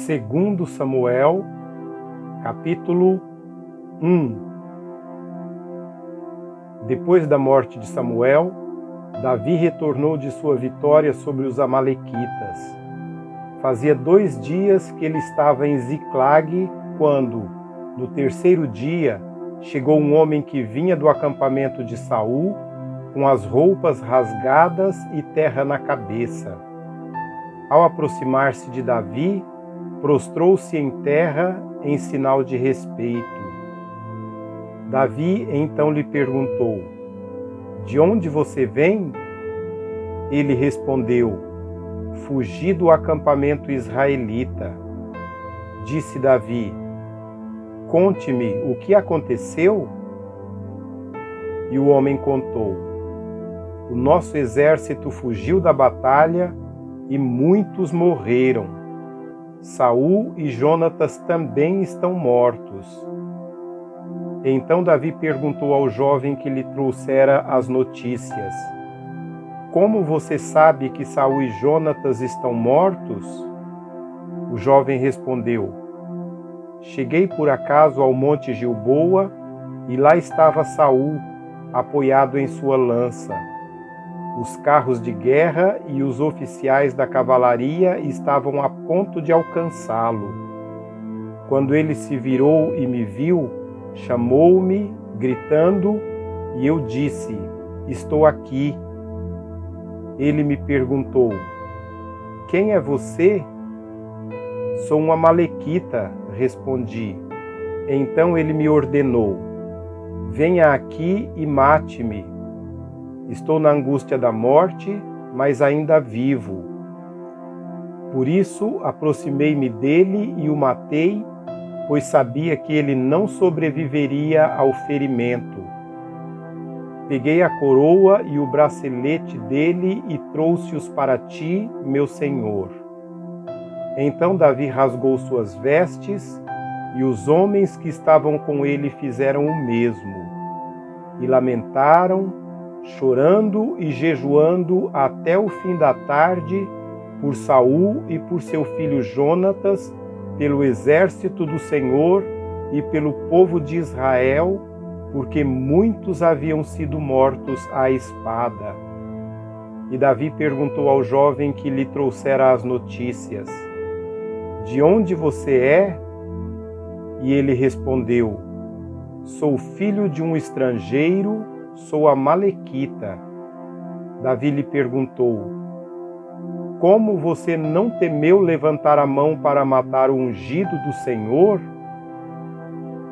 Segundo Samuel, capítulo 1. Depois da morte de Samuel, Davi retornou de sua vitória sobre os amalequitas. Fazia 2 dias que ele estava em Ziclague, quando, no 3º dia, chegou um homem que vinha do acampamento de Saul, com as roupas rasgadas e terra na cabeça. Ao aproximar-se de Davi, prostrou-se em terra em sinal de respeito. Davi então lhe perguntou: "De onde você vem?" Ele respondeu: "Fugi do acampamento israelita." Disse Davi: "Conte-me o que aconteceu?" E o homem contou: "O nosso exército fugiu da batalha e muitos morreram. Saul e Jonatas também estão mortos." Então Davi perguntou ao jovem que lhe trouxera as notícias: "Como você sabe que Saul e Jonatas estão mortos?" O jovem respondeu: "Cheguei por acaso ao monte Gilboa e lá estava Saul, apoiado em sua lança. Os carros de guerra e os oficiais da cavalaria estavam a ponto de alcançá-lo. Quando ele se virou e me viu, chamou-me, gritando, e eu disse: 'Estou aqui.' Ele me perguntou: 'Quem é você?' 'Sou um amalequita,' respondi. Então ele me ordenou: 'Venha aqui e mate-me. Estou na angústia da morte, mas ainda vivo.' Por isso aproximei-me dele e o matei, pois sabia que ele não sobreviveria ao ferimento. Peguei a coroa e o bracelete dele e trouxe-os para ti, meu senhor." Então Davi rasgou suas vestes, e os homens que estavam com ele fizeram o mesmo, e lamentaram, chorando e jejuando até o fim da tarde, por Saul e por seu filho Jonatas, pelo exército do Senhor e pelo povo de Israel, porque muitos haviam sido mortos à espada. E Davi perguntou ao jovem que lhe trouxera as notícias: "De onde você é?" E ele respondeu: "Sou filho de um estrangeiro, sou amalequita." Davi lhe perguntou: "Como você não temeu levantar a mão para matar o ungido do Senhor?"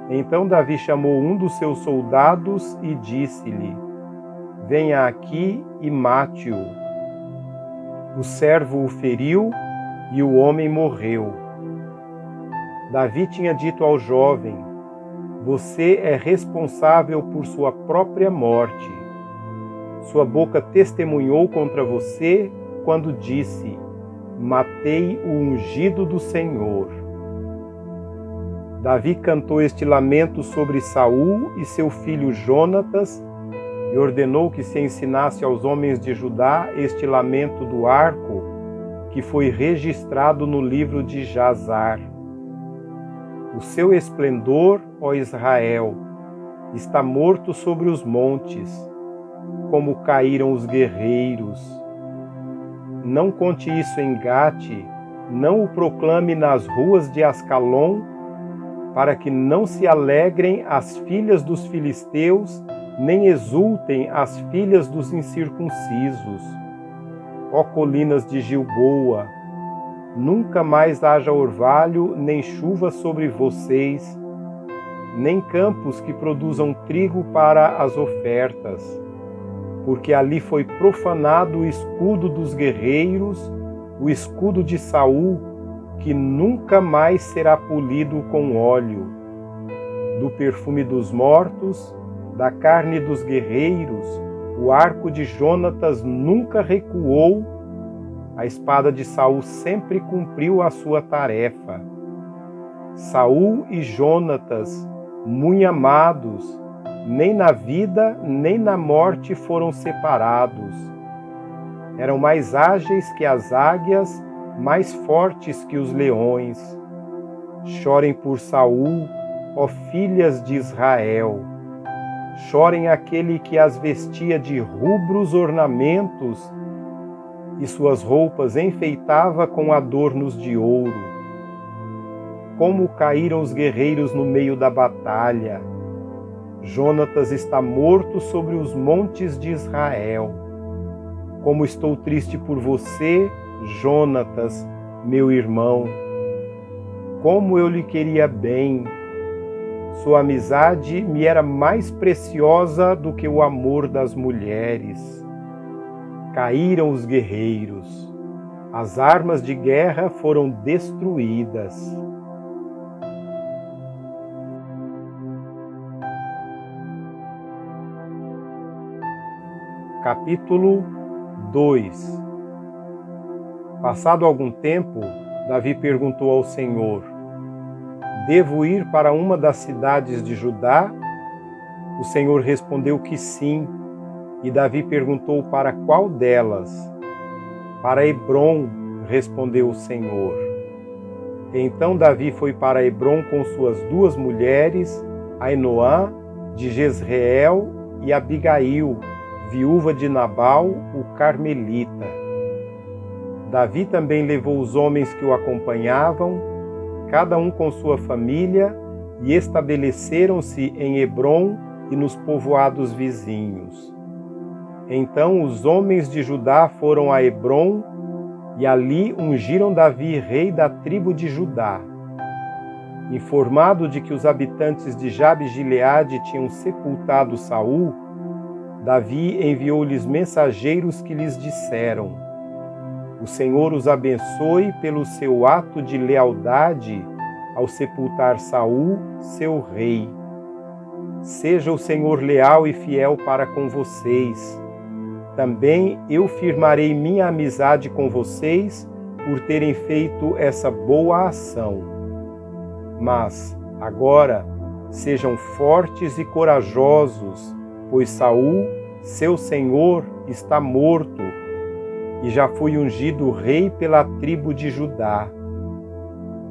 Então Davi chamou um dos seus soldados e disse-lhe: "Venha aqui e mate-o." O servo o feriu e o homem morreu. Davi tinha dito ao jovem: "Você é responsável por sua própria morte. Sua boca testemunhou contra você quando disse: 'Matei o ungido do Senhor.'" Davi cantou este lamento sobre Saul e seu filho Jonatas e ordenou que se ensinasse aos homens de Judá este lamento do arco, que foi registrado no livro de Jasar. "O seu esplendor, ó Israel, está morto sobre os montes, como caíram os guerreiros. Não conte isso em Gate, não o proclame nas ruas de Ascalon, para que não se alegrem as filhas dos filisteus, nem exultem as filhas dos incircuncisos. Ó colinas de Gilboa, nunca mais haja orvalho nem chuva sobre vocês, nem campos que produzam trigo para as ofertas, porque ali foi profanado o escudo dos guerreiros, o escudo de Saul, que nunca mais será polido com óleo. Do perfume dos mortos, da carne dos guerreiros, o arco de Jonatas nunca recuou, a espada de Saul sempre cumpriu a sua tarefa. Saul e Jonatas, muito amados, nem na vida nem na morte foram separados. Eram mais ágeis que as águias mais fortes que os leões. Chorem por Saul, ó filhas de Israel. Chorem aquele que as vestia de rubros ornamentos e suas roupas enfeitava com adornos de ouro. Como caíram os guerreiros no meio da batalha. Jonatas está morto sobre os montes de Israel. Como estou triste por você, Jonatas, meu irmão. Como eu lhe queria bem. Sua amizade me era mais preciosa do que o amor das mulheres. Caíram os guerreiros. As armas de guerra foram destruídas. Capítulo 2. Passado algum tempo, Davi perguntou ao Senhor: devo ir para uma das cidades de Judá? O Senhor respondeu que sim, e Davi perguntou para qual delas? Para Hebrom, respondeu o Senhor. Então Davi foi para Hebrom com suas 2 mulheres, Ainoã, de Jezreel, e Abigail, viúva de Nabal, o carmelita. Davi também levou os homens que o acompanhavam, cada um com sua família, e estabeleceram-se em Hebrom e nos povoados vizinhos. Então os homens de Judá foram a Hebrom, e ali ungiram Davi rei da tribo de Judá. Informado de que os habitantes de Jabe-Gileade tinham sepultado Saul, Davi enviou-lhes mensageiros que lhes disseram: o Senhor os abençoe pelo seu ato de lealdade ao sepultar Saul, seu rei. Seja o Senhor leal e fiel para com vocês. Também eu firmarei minha amizade com vocês por terem feito essa boa ação. Mas, agora, sejam fortes e corajosos, pois Saul, seu senhor, está morto, e já foi ungido rei pela tribo de Judá.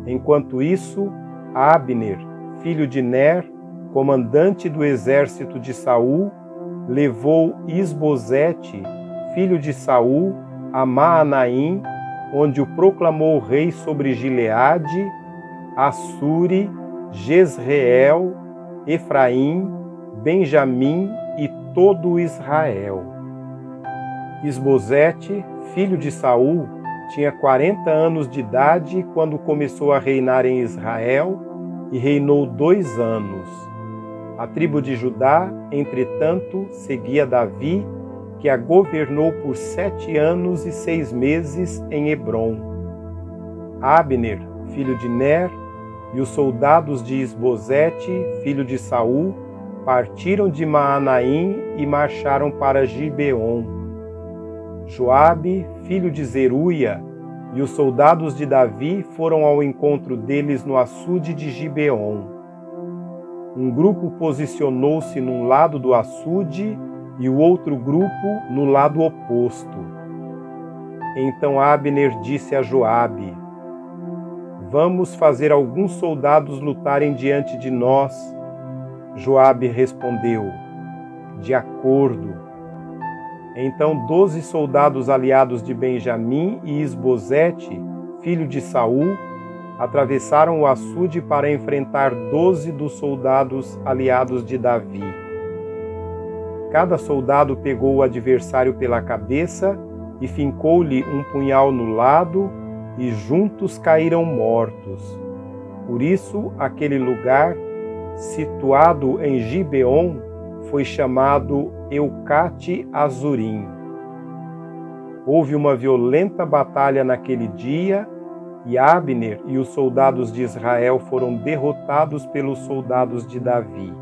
Enquanto isso, Abner, filho de Ner, comandante do exército de Saul, levou Isbosete, filho de Saul, a Maanaim, onde o proclamou rei sobre Gileade, Assuri, Jezreel, Efraim, Benjamim e todo Israel. Isbosete, filho de Saul, tinha 40 anos de idade quando começou a reinar em Israel e reinou 2 anos. A tribo de Judá, entretanto, seguia Davi, que a governou por 7 anos e 6 meses em Hebrom. Abner, filho de Ner, e os soldados de Isbosete, filho de Saul, partiram de Maanaim e marcharam para Gibeon. Joabe, filho de Zeruia, e os soldados de Davi foram ao encontro deles no açude de Gibeon. Um grupo posicionou-se num lado do açude e o outro grupo no lado oposto. Então Abner disse a Joabe: vamos fazer alguns soldados lutarem diante de nós. Joabe respondeu: de acordo. Então 12 soldados aliados de Benjamim e Isbosete, filho de Saul, atravessaram o açude para enfrentar 12 dos soldados aliados de Davi. Cada soldado pegou o adversário pela cabeça e fincou-lhe um punhal no lado, e juntos caíram mortos. Por isso, aquele lugar, situado em Gibeon, foi chamado Eucate Azurim. Houve uma violenta batalha naquele dia, e Abner e os soldados de Israel foram derrotados pelos soldados de Davi.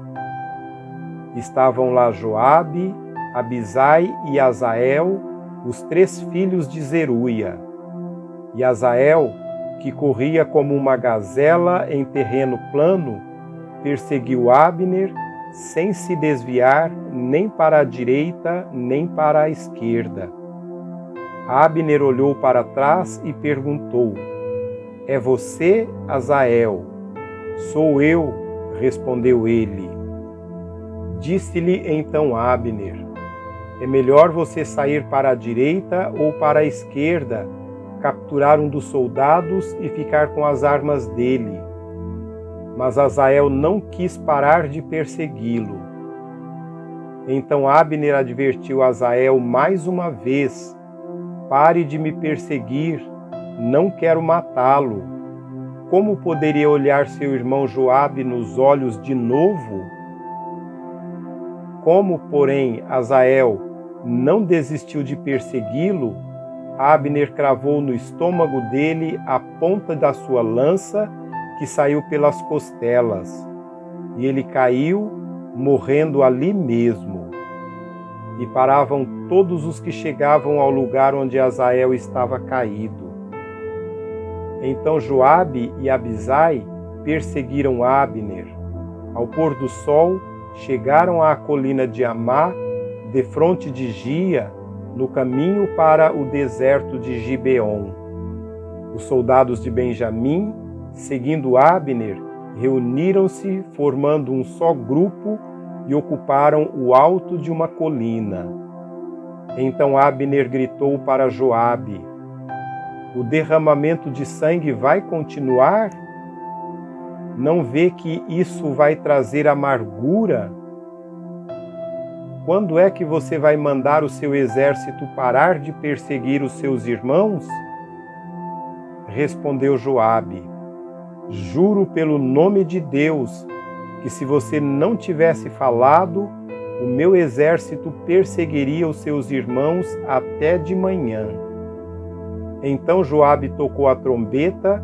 Estavam lá Joabe, Abisai e Azael, os 3 filhos de Zeruia. E Azael, que corria como uma gazela em terreno plano, perseguiu Abner, sem se desviar nem para a direita nem para a esquerda. Abner olhou para trás e perguntou: É você, Asael? Sou eu, respondeu ele. Disse-lhe então Abner: É melhor você sair para a direita ou para a esquerda, capturar um dos soldados e ficar com as armas dele. Mas Asael não quis parar de persegui-lo. Então Abner advertiu Asael mais uma vez: Pare de me perseguir, não quero matá-lo. Como poderia olhar seu irmão Joabe nos olhos de novo? Como, porém, Asael não desistiu de persegui-lo, Abner cravou no estômago dele a ponta da sua lança, que saiu pelas costelas, e ele caiu, morrendo ali mesmo. E paravam todos os que chegavam ao lugar onde Asael estava caído. Então Joabe e Abisai perseguiram Abner. Ao pôr do sol, chegaram à colina de Amá, defronte de Gia, no caminho para o deserto de Gibeon. Os soldados de Benjamim, seguindo Abner, reuniram-se, formando um só grupo, e ocuparam o alto de uma colina. Então Abner gritou para Joabe: O derramamento de sangue vai continuar? Não vê que isso vai trazer amargura? Quando é que você vai mandar o seu exército parar de perseguir os seus irmãos? Respondeu Joabe: Juro pelo nome de Deus, que se você não tivesse falado, o meu exército perseguiria os seus irmãos até de manhã. Então Joabe tocou a trombeta,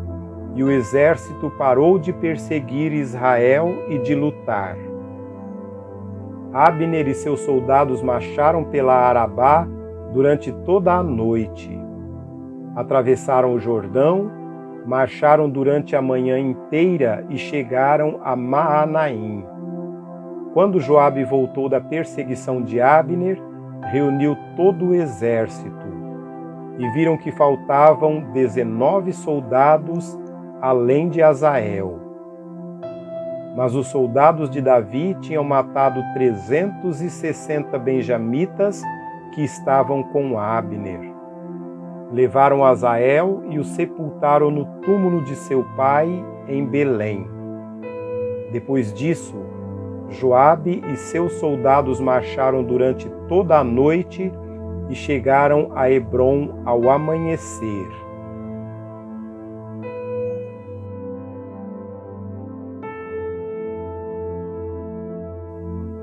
e o exército parou de perseguir Israel e de lutar. Abner e seus soldados marcharam pela Arabá durante toda a noite. Atravessaram o Jordão, marcharam durante a manhã inteira e chegaram a Maanaim. Quando Joabe voltou da perseguição de Abner, reuniu todo o exército, e viram que faltavam 19 soldados, além de Asael. Mas os soldados de Davi tinham matado 360 benjamitas que estavam com Abner. Levaram Asael e o sepultaram no túmulo de seu pai em Belém. Depois disso, Joabe e seus soldados marcharam durante toda a noite e chegaram a Hebrom ao amanhecer.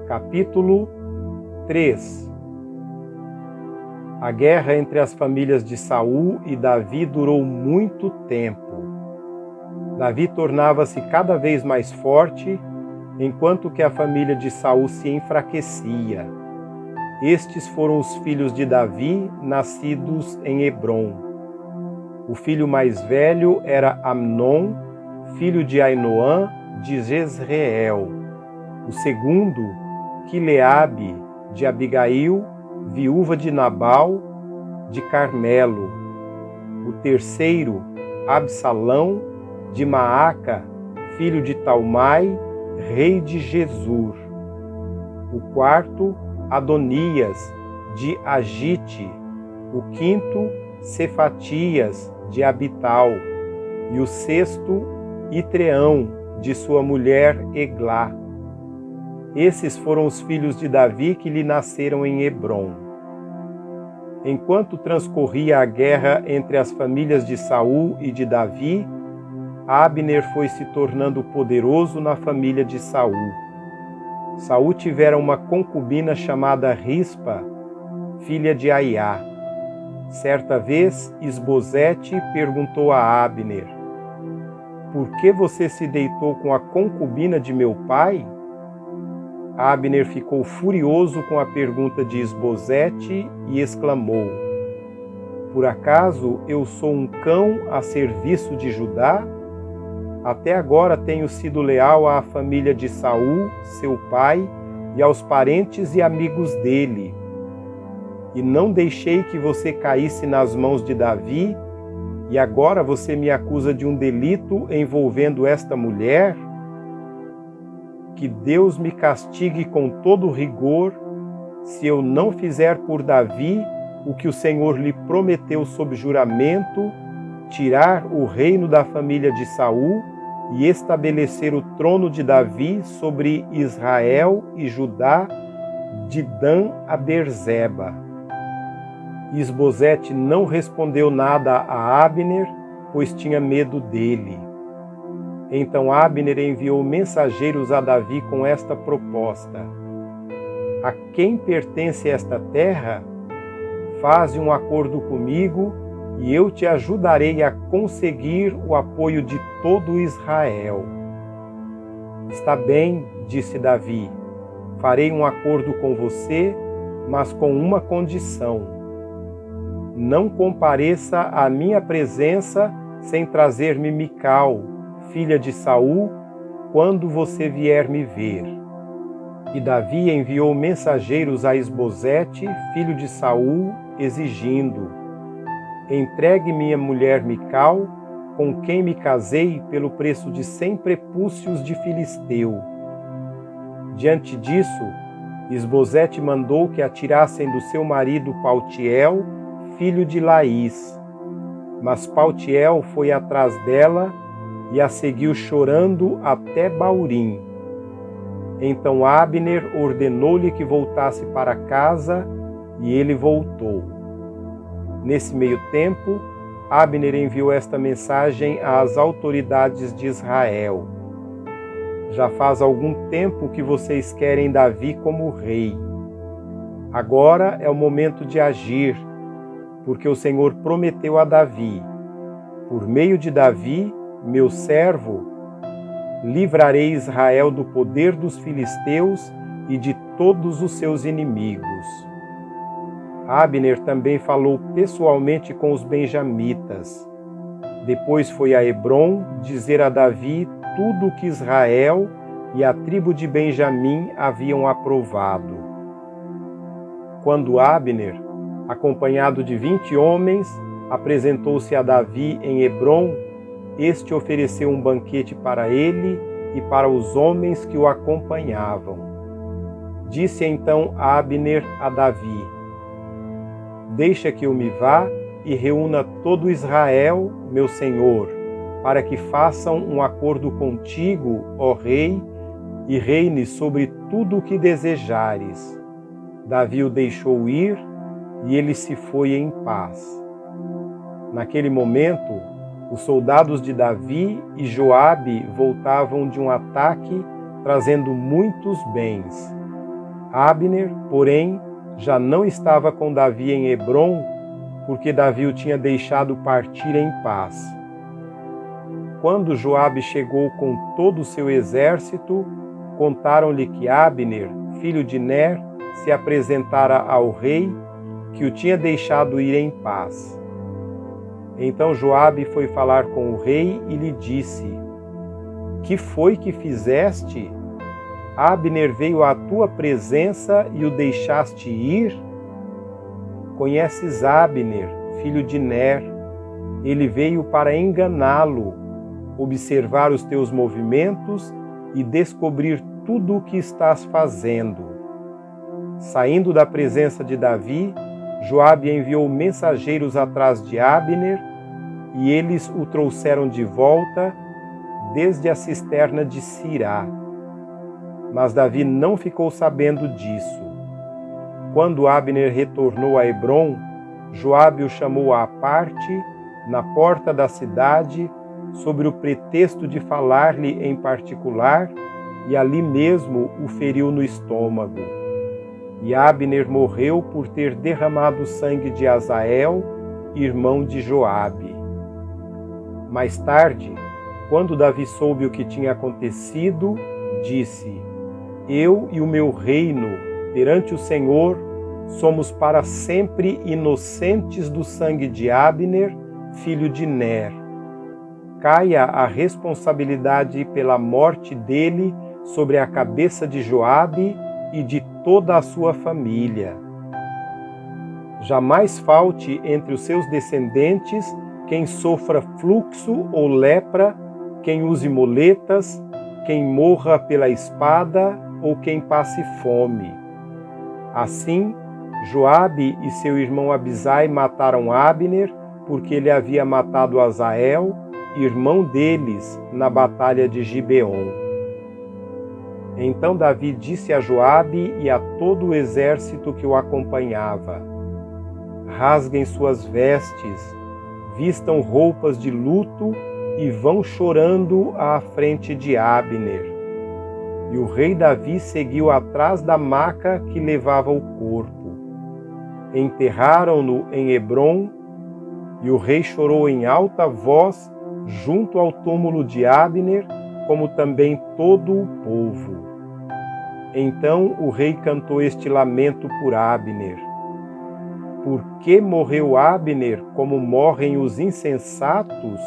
Capítulo 3. A guerra entre as famílias de Saul e Davi durou muito tempo. Davi tornava-se cada vez mais forte, enquanto que a família de Saul se enfraquecia. Estes foram os filhos de Davi, nascidos em Hebrom. O filho mais velho era Amnon, filho de Ainoã, de Jezreel. O segundo, Quileabe, de Abigail, viúva de Nabal, de Carmelo. O terceiro, Absalão, de Maaca, filho de Talmai, rei de Gesur. O quarto, Adonias, de Agite. O quinto, Cefatias, de Abital. E o sexto, Itreão, de sua mulher Eglá. Esses foram os filhos de Davi que lhe nasceram em Hebrom. Enquanto transcorria a guerra entre as famílias de Saul e de Davi, Abner foi se tornando poderoso na família de Saul. Saul tivera uma concubina chamada Rispa, filha de Aiá. Certa vez, Isbosete perguntou a Abner: Por que você se deitou com a concubina de meu pai? Abner ficou furioso com a pergunta de Isbosete e exclamou: Por acaso eu sou um cão a serviço de Judá? Até agora tenho sido leal à família de Saul, seu pai, e aos parentes e amigos dele. e não deixei que você caísse nas mãos de Davi, e agora você me acusa de um delito envolvendo esta mulher? Que Deus me castigue com todo rigor, se eu não fizer por Davi o que o Senhor lhe prometeu sob juramento, tirar o reino da família de Saul e estabelecer o trono de Davi sobre Israel e Judá, de Dan a Berzeba. Isbosete não respondeu nada a Abner, pois tinha medo dele. Então Abner enviou mensageiros a Davi com esta proposta: a quem pertence esta terra? Faze um acordo comigo e eu te ajudarei a conseguir o apoio de todo Israel. Está bem, disse Davi, farei um acordo com você, mas com uma condição: não compareça à minha presença sem trazer-me Mical, filha de Saul, quando você vier me ver. E Davi enviou mensageiros a Isbosete, filho de Saul, exigindo: entregue minha mulher Mical, com quem me casei pelo preço de 100 prepúcios de filisteu. Diante disso, Isbosete mandou que a tirassem do seu marido Paltiel, filho de Laís. Mas Paltiel foi atrás dela e a seguiu chorando até Baurim. Então Abner ordenou-lhe que voltasse para casa, e ele voltou. Nesse meio tempo, Abner enviou esta mensagem às autoridades de Israel: já faz algum tempo que vocês querem Davi como rei. Agora é o momento de agir, porque o Senhor prometeu a Davi: por meio de Davi, meu servo, livrarei Israel do poder dos filisteus e de todos os seus inimigos. Abner também falou pessoalmente com os benjamitas. Depois foi a Hebrom dizer a Davi tudo o que Israel e a tribo de Benjamim haviam aprovado. Quando Abner, acompanhado de 20 homens, apresentou-se a Davi em Hebrom, este ofereceu um banquete para ele e para os homens que o acompanhavam. Disse então Abner a Davi: deixa que eu me vá e reúna todo Israel, meu senhor, para que façam um acordo contigo, ó rei, e reine sobre tudo o que desejares. Davi o deixou ir e ele se foi em paz. Naquele momento, os soldados de Davi e Joabe voltavam de um ataque, trazendo muitos bens. Abner, porém, já não estava com Davi em Hebrom, porque Davi o tinha deixado partir em paz. Quando Joabe chegou com todo o seu exército, contaram-lhe que Abner, filho de Ner, se apresentara ao rei, que o tinha deixado ir em paz. Então Joabe foi falar com o rei e lhe disse: que foi que fizeste? Abner veio à tua presença e o deixaste ir? Conheces Abner, filho de Ner. Ele veio para enganá-lo, observar os teus movimentos e descobrir tudo o que estás fazendo. Saindo da presença de Davi, Joabe enviou mensageiros atrás de Abner, e eles o trouxeram de volta desde a cisterna de Sirá. Mas Davi não ficou sabendo disso. Quando Abner retornou a Hebrom, Joabe o chamou à parte, na porta da cidade, sob o pretexto de falar-lhe em particular, e ali mesmo o feriu no estômago. E Abner morreu por ter derramado o sangue de Asael, irmão de Joabe. Mais tarde, quando Davi soube o que tinha acontecido, disse: eu e o meu reino, perante o Senhor, somos para sempre inocentes do sangue de Abner, filho de Ner. Caia a responsabilidade pela morte dele sobre a cabeça de Joabe e de toda a sua família. jamais falte entre os seus descendentes quem sofra fluxo ou lepra, quem use muletas, quem morra pela espada ou quem passe fome. Assim, Joabe e seu irmão Abisai mataram Abner, porque ele havia matado Asael, irmão deles, na batalha de Gibeon. Então Davi disse a Joabe e a todo o exército que o acompanhava: rasguem suas vestes, vistam roupas de luto e vão chorando à frente de Abner. E o rei Davi seguiu atrás da maca que levava o corpo. Enterraram-no em Hebrom, e o rei chorou em alta voz junto ao túmulo de Abner, como também todo o povo. Então o rei cantou este lamento por Abner: por que morreu Abner como morrem os insensatos?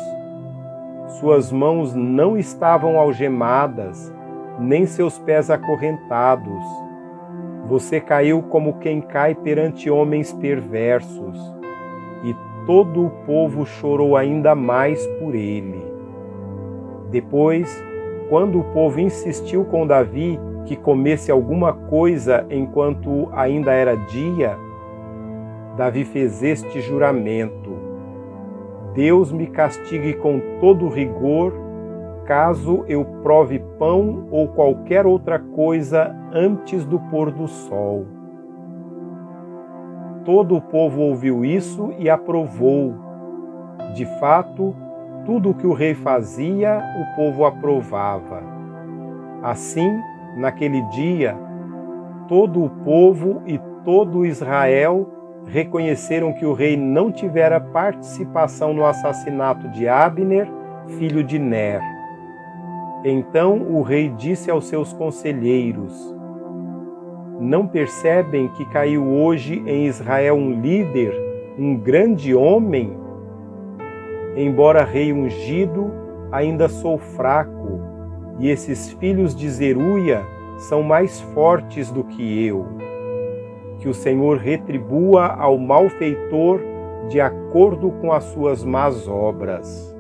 Suas mãos não estavam algemadas, nem seus pés acorrentados. Você caiu como quem cai perante homens perversos. E todo o povo chorou ainda mais por ele. Depois, quando o povo insistiu com Davi que comesse alguma coisa enquanto ainda era dia, Davi fez este juramento: Deus me castigue com todo rigor, caso eu prove pão ou qualquer outra coisa antes do pôr do sol. Todo o povo ouviu isso e aprovou. De fato, tudo o que o rei fazia, o povo aprovava. Assim, naquele dia, todo o povo e todo Israel reconheceram que o rei não tivera participação no assassinato de Abner, filho de Ner. Então o rei disse aos seus conselheiros: não percebem que caiu hoje em Israel um líder, um grande homem? Embora rei ungido, ainda sou fraco, e esses filhos de Zeruia são mais fortes do que eu. Que o Senhor retribua ao malfeitor de acordo com as suas más obras.